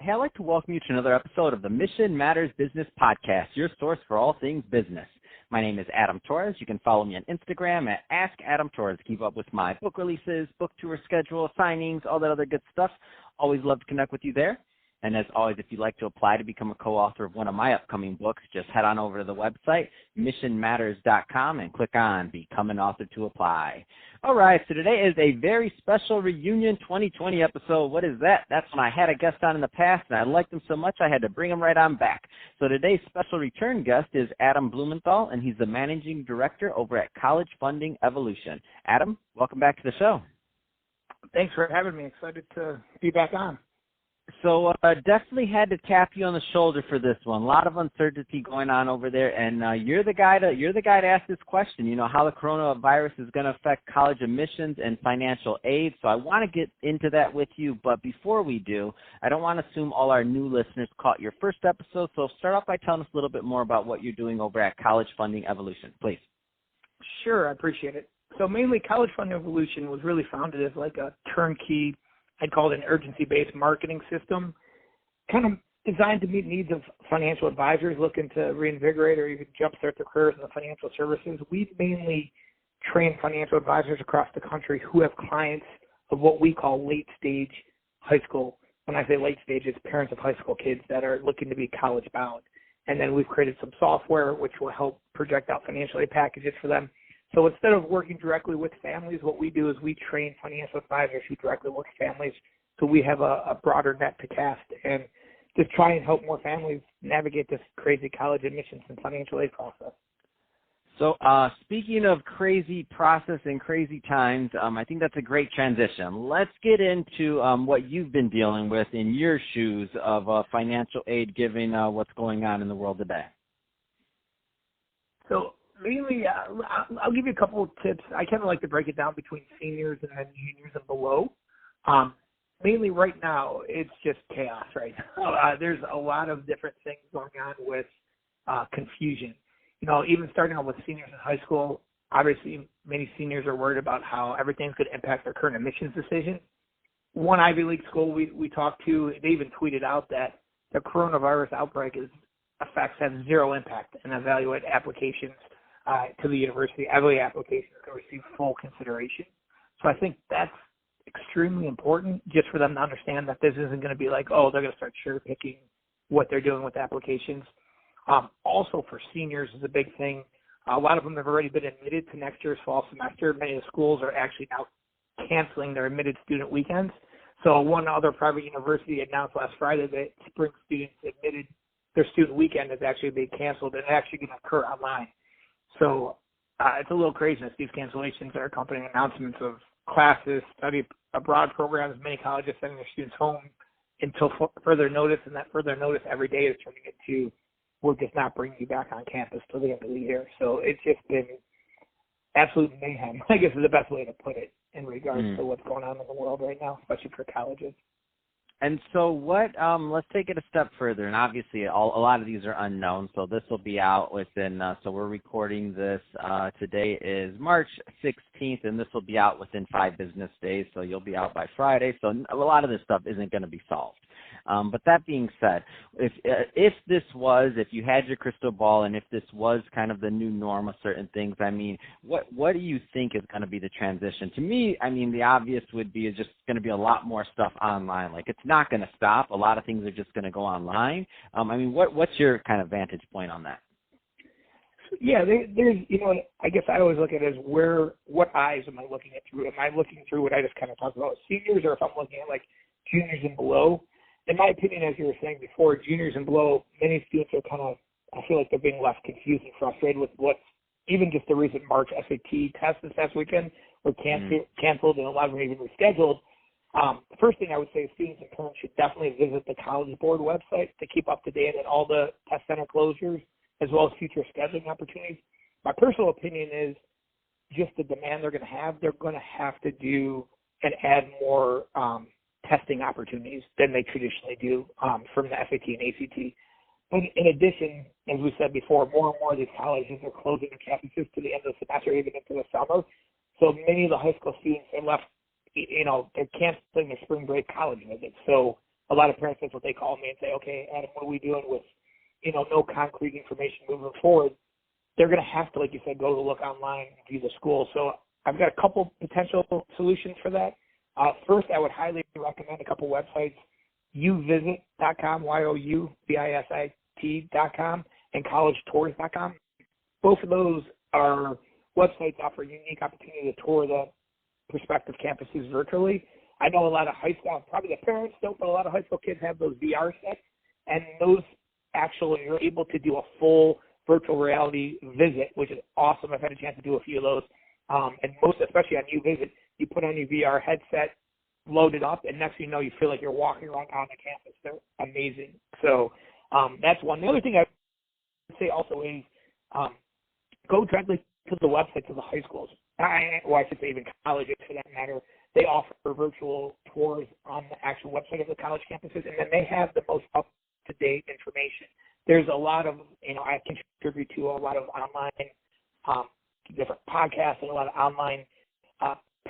Hey, I'd like to welcome you to another episode of the Mission Matters Business Podcast, your source for all things business. My name is Adam Torres. You can follow me on Instagram at AskAdamTorres to keep up with my book releases, book tour schedule, signings, all that other good stuff. Always love to connect with you there. And as always, if you'd like to apply to become a co-author of one of my upcoming books, just head on over to the website, missionmatters.com, and click on Become an Author to apply. All right, so today is a very special reunion 2020 episode. What is that? That's when I had a guest on in the past, and I liked him so much I had to bring him right on back. So today's special return guest is Adam Blumenthal, and he's the Managing Director over at College Funding Evolution. Adam, welcome back to the show. Thanks for having me. Excited to be back on. So definitely had to tap you on the shoulder for this one. A lot of uncertainty going on over there, and you're the guy to ask this question. You know how the coronavirus is going to affect college admissions and financial aid. So I want to get into that with you, but before we do, I don't want to assume all our new listeners caught your first episode. So start off by telling us a little bit more about what you're doing over at College Funding Evolution, please. Sure, I appreciate it. So mainly, College Funding Evolution was really founded as like a turnkey, I'd call it an urgency-based marketing system, kind of designed to meet needs of financial advisors looking to reinvigorate or even jumpstart their careers in the financial services. We mainly train financial advisors across the country who have clients of what we call late-stage high school. When I say late stage, it's parents of high school kids that are looking to be college-bound. And then we've created some software which will help project out financial aid packages for them. So instead of working directly with families, what we do is we train financial advisors who directly work with families, so we have a broader net to cast and just try and help more families navigate this crazy college admissions and financial aid process. So speaking of crazy process and crazy times, I think that's a great transition. Let's get into what you've been dealing with in your shoes of financial aid, given what's going on in the world today. So mainly, I'll give you a couple of tips. I kind of like to break it down between seniors and then juniors and below. Mainly right now, it's just chaos right now. There's a lot of different things going on with confusion. You know, even starting out with seniors in high school, obviously many seniors are worried about how everything's going to impact their current admissions decision. One Ivy League school we talked to, they even tweeted out that the coronavirus outbreak effects have zero impact and evaluate applications to the university. Every application is going to receive full consideration. So I think that's extremely important just for them to understand that this isn't going to be like, oh, they're going to start cherry picking what they're doing with applications. Also for seniors is a big thing. A lot of them have already been admitted to next year's fall semester. Many of the schools are actually now canceling their admitted student weekends. So one other private university announced last Friday that spring students admitted their student weekend is actually being canceled and actually going to occur online. So it's a little craziness. These cancellations are accompanying announcements of classes, study abroad programs, many colleges sending their students home until further notice, and that further notice every day is turning into, we're just not bringing you back on campus till the end of the year. So it's just been absolute mayhem, I guess is the best way to put it in regards to what's going on in the world right now, especially for colleges. And so what, let's take it a step further, and obviously a lot of these are unknown, so this will be out within, so we're recording this, today is March 16th, and this will be out within 5 business days, so you'll be out by Friday, so a lot of this stuff isn't going to be solved. But that being said, if you had your crystal ball and if this was kind of the new norm of certain things, I mean, what do you think is going to be the transition? To me, I mean, the obvious would be is just going to be a lot more stuff online. Like, it's not going to stop. A lot of things are just going to go online. I mean, what's your kind of vantage point on that? Yeah, there's, you know, I guess I always look at it as what eyes am I looking at through? Am I looking through what I just kind of talked about, seniors, or if I'm looking at like juniors and below? In my opinion, as you were saying before, juniors and below, many students are kind of, I feel like they're being left confused and frustrated with what's, even just the recent March SAT test this past weekend were canceled and a lot of them even rescheduled. The first thing I would say is students and parents should definitely visit the College Board website to keep up to date on all the test center closures as well as future scheduling opportunities. My personal opinion is just the demand they're going to have to do and add more testing opportunities than they traditionally do from the SAT and ACT. But in addition, as we said before, more and more of these colleges are closing their campuses to the end of the semester, even into the summer. So many of the high school students are left, you know, they're canceling their spring break college visits. So a lot of parents, that's what they call me and say, okay, Adam, what are we doing with, no concrete information moving forward? They're going to have to, like you said, go to look online and view the school. So I've got a couple potential solutions for that. First, I would highly recommend a couple websites, youvisit.com, youvisit.com, and collegetours.com. Both of those are websites offer a unique opportunity to tour the prospective campuses virtually. I know a lot of high school, probably the parents don't, but a lot of high school kids have those VR sets, and those actually you're able to do a full virtual reality visit, which is awesome. I've had a chance to do a few of those. And most, especially on YouVisit, you put on your VR headset, load it up, and next thing you know, you feel like you're walking around on the campus. They're amazing. So that's one. The other thing I would say also is go directly to the websites of the high schools. I should say even colleges for that matter. They offer virtual tours on the actual website of the college campuses, and then they have the most up-to-date information. There's a lot of, I contribute to a lot of online different podcasts and a lot of online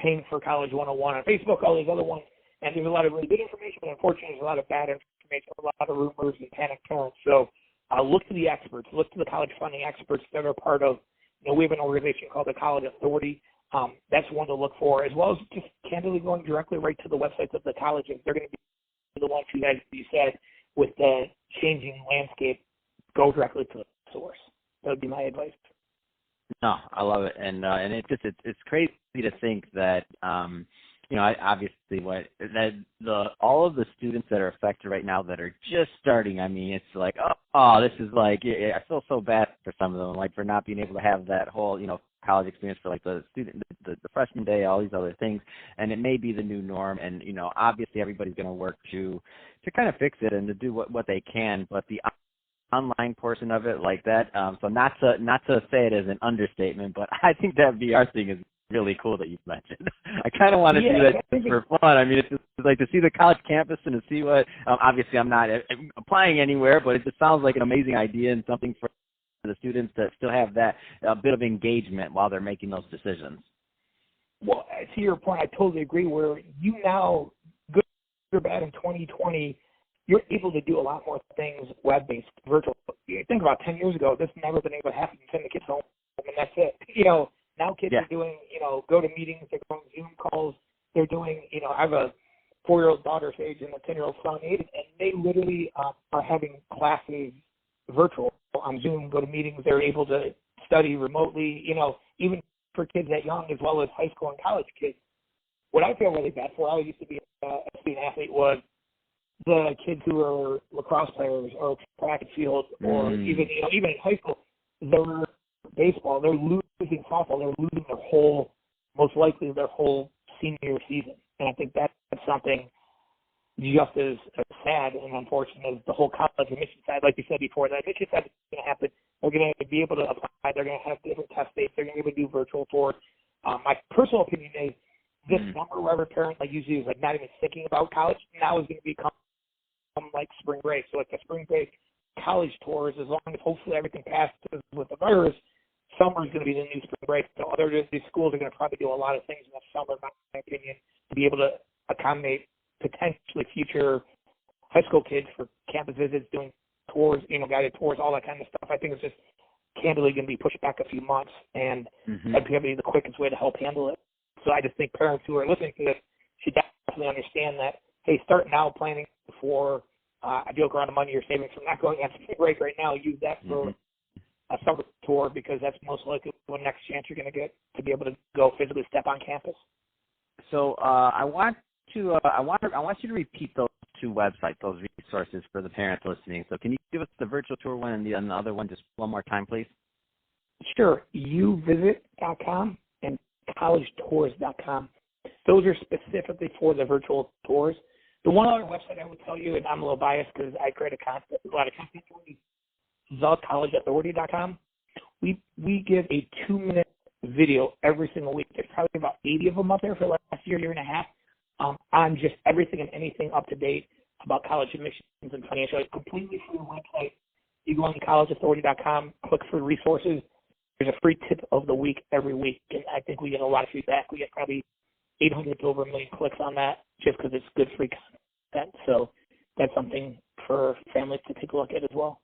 Paying for College 101 on Facebook, all these other ones, and there's a lot of really good information, but unfortunately there's a lot of bad information, a lot of rumors and panic parents. So look to the experts, look to the college funding experts that are part of, we have an organization called the College Authority. That's one to look for, as well as just candidly going directly right to the websites of the colleges. They're going to be the ones who, as you said, with the changing landscape, go directly to the source. That would be my advice. No, I love it, and it's crazy to think that obviously all of the students that are affected right now that are just starting. I mean, it's like this is like I feel so bad for some of them, like for not being able to have that whole college experience for like the student, the freshman day, all these other things, and it may be the new norm. And obviously everybody's going to work to kind of fix it and to do what they can, but the online portion of it like that. So not to say it as an understatement, but I think that VR thing is really cool that you mentioned. I kind of want to do that for fun. I mean, it's just like to see the college campus and to see what. Obviously, I'm not applying anywhere, but it just sounds like an amazing idea and something for the students to still have that bit of engagement while they're making those decisions. Well, to your point, I totally agree. Where you now, good or bad, in 2020. You're able to do a lot more things web-based, virtual. You think about 10 years ago, this never been able to happen. Send the kids home, and that's it. Now kids are doing, go to meetings. They're doing Zoom calls. They're doing, I have a 4-year-old daughter's age and a 10-year-old son, and they literally are having classes virtual on Zoom, go to meetings. They're able to study remotely, even for kids that young as well as high school and college kids. What I feel really bad for, I used to be a student athlete, was the kids who are lacrosse players or track and field or even in high school, they're baseball, they're losing softball, they're losing most likely their whole senior season. And I think that's something just as sad and unfortunate as the whole college admission side. Like you said before, the admission side is going to happen. They're going to be able to apply. They're going to have different test dates. They're going to be able to do virtual tours. My personal opinion is this summer, where every parent usually is not even thinking about college, now is going to become like spring break. So like the spring break college tours, as long as hopefully everything passes with the virus, summer is going to be the new spring break. So these schools are going to probably do a lot of things in the summer, in my opinion, to be able to accommodate potentially future high school kids for campus visits, doing tours, guided tours, all that kind of stuff. I think it's just candidly going to be pushed back a few months, and that'd be the quickest way to help handle it. So I just think parents who are listening to this should definitely understand that, hey, start now planning for a joke around the money you're saving from not going on spring break right now. Use that for a summer tour, because that's most likely the next chance you're going to get to be able to go physically step on campus. So I want you to repeat those two websites, those resources for the parents listening. So can you give us the virtual tour one and the other one just one more time, please? Sure. youvisit.com and collegetours.com. Those are specifically for the virtual tours. The one other website I would tell you, and I'm a little biased because I create a lot of content for you, thecollegeauthority.com. We give a 2-minute video every single week. There's probably about 80 of them up there for the last year and a half, on just everything and anything up to date about college admissions and financial. It's completely free website. You go on collegeauthority.com, click for resources. There's a free tip of the week every week, and I think we get a lot of feedback. We get probably 800 to over 1 million clicks on that just because it's good free content. So that's something for families to take a look at as well.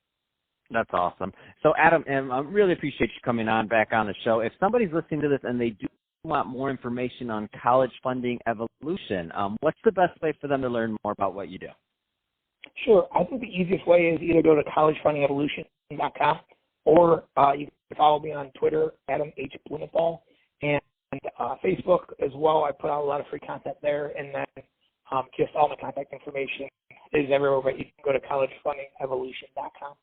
That's awesome. So, Adam, I really appreciate you coming on back on the show. If somebody's listening to this and they do want more information on college funding evolution, what's the best way for them to learn more about what you do? Sure. I think the easiest way is either go to collegefundingevolution.com or you can follow me on Twitter, Adam H. Blumenthal, and Facebook as well. I put out a lot of free content there, and then just all my contact information is everywhere, but you can go to collegefundingevolution.com.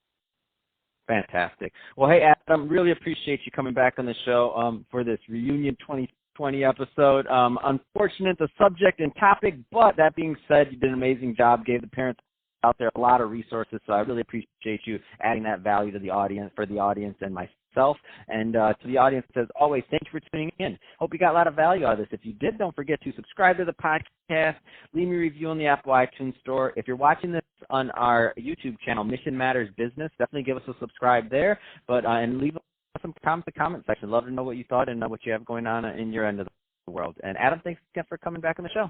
Fantastic. Well, hey, Adam, really appreciate you coming back on the show for this reunion 2020 episode. Unfortunate the subject and topic, but that being said, you did an amazing job, gave the parents out there a lot of resources, so I really appreciate you adding that value to the audience, for the audience and myself. And to the audience, as always, thank you for tuning in. Hope you got a lot of value out of this. If you did, don't forget to subscribe to the podcast, leave me a review on the Apple iTunes Store. If you're watching this on our YouTube channel, Mission Matters Business, definitely give us a subscribe there, and leave some comments in the comment section. Love to know what you thought and what you have going on in your end of the world. And Adam, thanks again for coming back on the show.